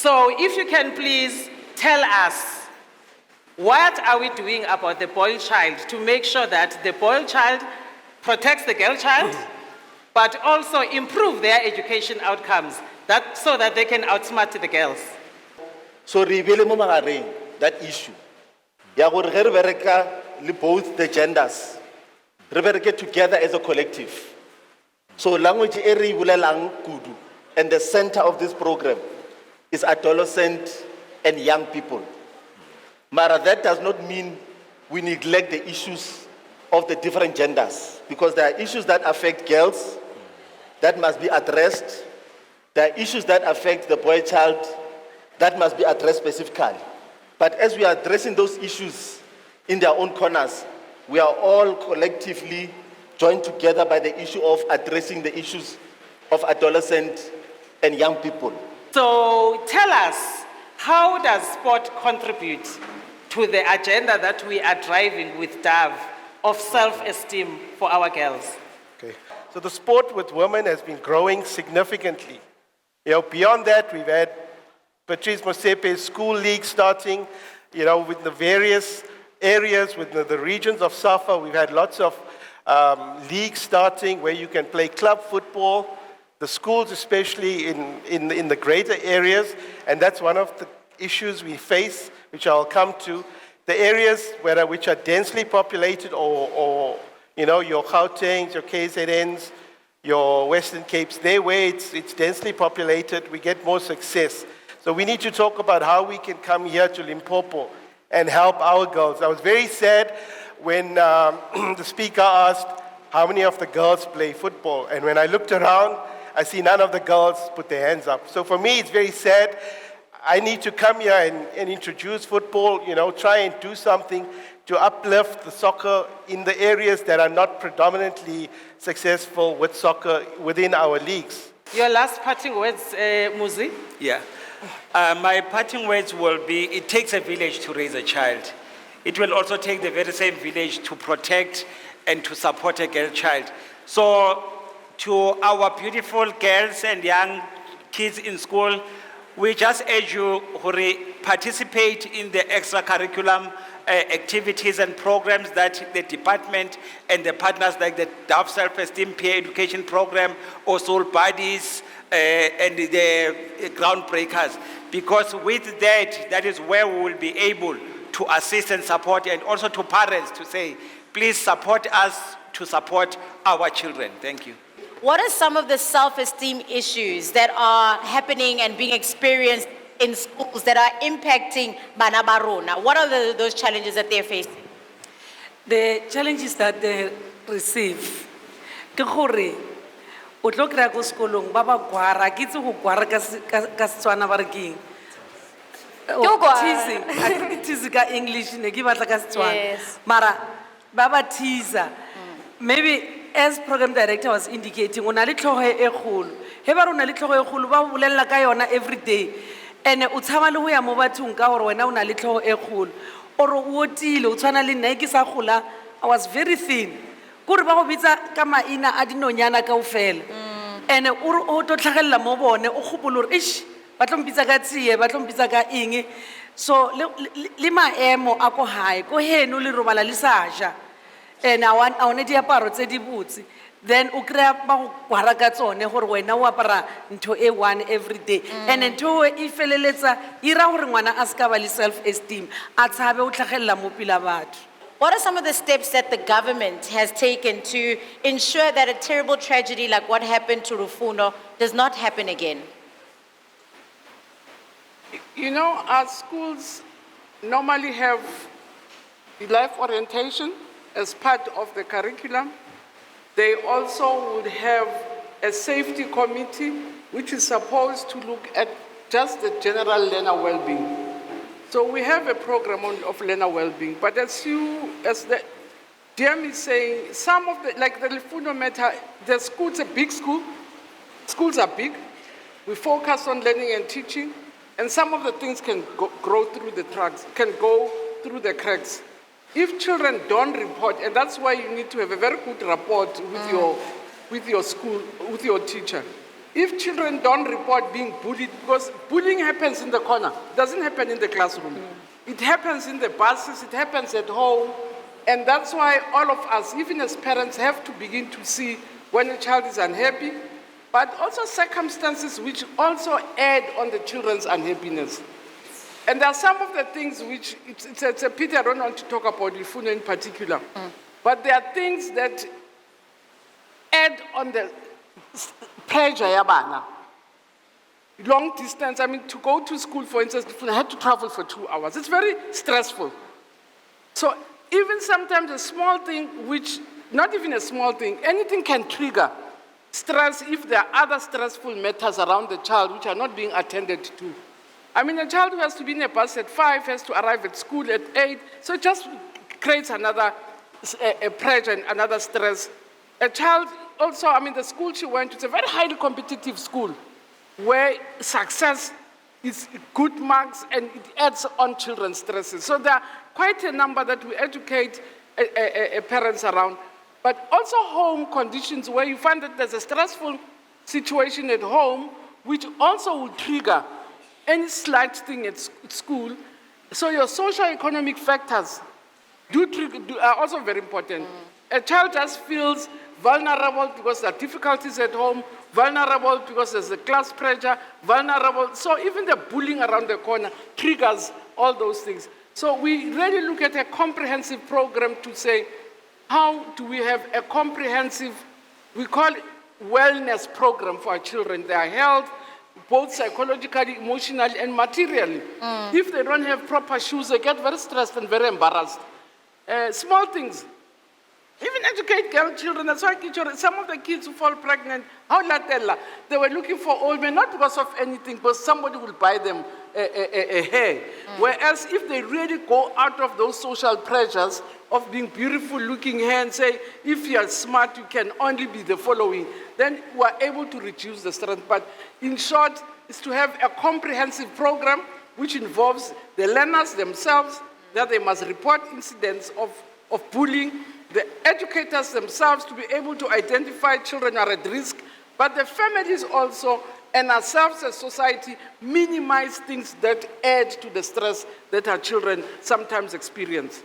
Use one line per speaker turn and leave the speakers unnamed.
So if you can please tell us, what are we doing about the boy child to make sure that the boy child protects the girl child, but also improve their education outcomes so that they can outsmart the girls?
So re bile mo magareng that issue. Ya gore ge re bereka le both the genders. Re bereke together as a collective. So language e re bulelang kudu, and the center of this program is adolescent and young people. Mara, that does not mean we neglect the issues of the different genders, because there are issues that affect girls that must be addressed. There are issues that affect the boy child that must be addressed specifically. But as we are addressing those issues in their own corners, we are all collectively joined together by the issue of addressing the issues of adolescent and young people.
So tell us, how does sport contribute to the agenda that we are driving with DAV of self-esteem for our girls?
Okay. So the sport with women has been growing significantly. Beyond that, we've had Patrice Motsepe's school league starting, with the various areas, with the regions of SAFA. We've had lots of leagues starting where you can play club football, the schools especially in the greater areas, and that's one of the issues we face, which I'll come to. The areas which are densely populated, or your Gautengs, your KZNs, your Western Capes, there where it's densely populated, we get more success. So we need to talk about how we can come here to Limpopo and help our girls. I was very sad when the speaker asked how many of the girls play football. And when I looked around, I see none of the girls put their hands up. So for me, it's very sad. I need to come here and introduce football, try and do something to uplift the soccer in the areas that are not predominantly successful with soccer within our leagues.
Your last parting words, Muzi?
Yeah. My parting words will be, it takes a village to raise a child. It will also take the very same village to protect and to support a girl child. So to our beautiful girls and young kids in school, we just urge you to participate in the extracurriculum activities and programs that the department and the partners like the DAV Self-Esteem Peer Education Program, or Soul Buddies, and the Groundbreakers. Because with that is where we will be able to assist and support, and also to parents to say, please support us to support our children. Thank you.
What are some of the self-esteem issues that are happening and being experienced in schools that are impacting Bana ba rona? What are those challenges that they're facing?
The challenges that they receive, ke gore o tlo kry-a ko sekolong ba ba gwara, ke itse go gwara ka Setswana ba re keng? Teasing, I think teasing ka English ne ke batla ka Setswana.
Yes.
Mara ba ba teaser. Maybe as program director was indicating, o na le tlhogo e kgolo. He ba re o na le tlhogo e kgolo ba bolelela ka yona every day. And o tshaba le go ya mo bathong ka gore wena o na le tlhogo e kgolo. Or o otile o tshwana le nna ke sa gola, I was very thin. Kore ba go bitsa ka maina a dinonyana kaofela. And o to tlhagelela mo bone o gopolo re ish ba tlo mpitsa ka tsie ba tlo mpitsa ka eng. So le maemo a ko hae ko heno le robala le sa ja. And I want diaparo tse di botse. Then o kry-a ba go gwara ka tsone gore wena o apara ntho e one every day. And ntho e feleletsa ira gore ngwana a ska ba le self-esteem a tshabe o tlhagelela mo pila batho.
What are some of the steps that the government has taken to ensure that a terrible tragedy like what happened to Rufuno does not happen again?
Our schools normally have life orientation as part of the curriculum. They also would have a safety committee which is supposed to look at just the general learner well-being. So we have a program of learner well-being, but as the DM is saying, some of like the Lifuno matter, the school's a big school, schools are big, we focus on learning and teaching, and some of the things can go through the cracks. If children don't report, and that's why you need to have a very good rapport with your school, with your teacher. if children don't report being bullied, because bullying happens in the corner, doesn't happen in the classroom. It happens in the buses, it happens at home, and that's why all of us, even as parents, have to begin to see when a child is unhappy, but also circumstances which also add on the children's unhappiness. And there are some of the things which, it's a pity I don't want to talk about Lifuno in particular, but there are things that add on the pressure yabana. Long distance, I mean, to go to school, for instance, I had to travel for 2 hours. It's very stressful. So even sometimes a small thing, which, not even a small thing, anything can trigger stress if there are other stressful matters around the child which are not being attended to. I mean, a child who has to be in a bus at 5 has to arrive at school at 8, so it just creates another a pressure and another stress. A child also, I mean, the school she went to, it's a very highly competitive school where success is good marks and it adds on children's stresses. So there are quite a number that we educate parents around, but also home conditions where you find that there's a stressful situation at home which also will trigger any slight thing at school. So your socio-economic factors are also very important. A child just feels vulnerable because there are difficulties at home, vulnerable because there's a class pressure, vulnerable. So even the bullying around the corner triggers all those things. So we really look at a comprehensive program to say, how do we have a comprehensive, we call it wellness program for our children, their health, both psychologically, emotionally, and materially. If they don't have proper shoes, they get very stressed and very embarrassed. Small things. Even educate girl children, that's why some of the kids who fall pregnant, how latella, they were looking for old men, not because of anything, but somebody will buy them a hair. Whereas if they really go out of those social pressures of being beautiful looking hair and say, if you are smart, you can only be the following, then we are able to reduce the stress. But in short, is to have a comprehensive program which involves the learners themselves, that they must report incidents of bullying, the educators themselves to be able to identify children are at risk, but the families also, and ourselves as society, minimize things that add to the stress that our children sometimes experience.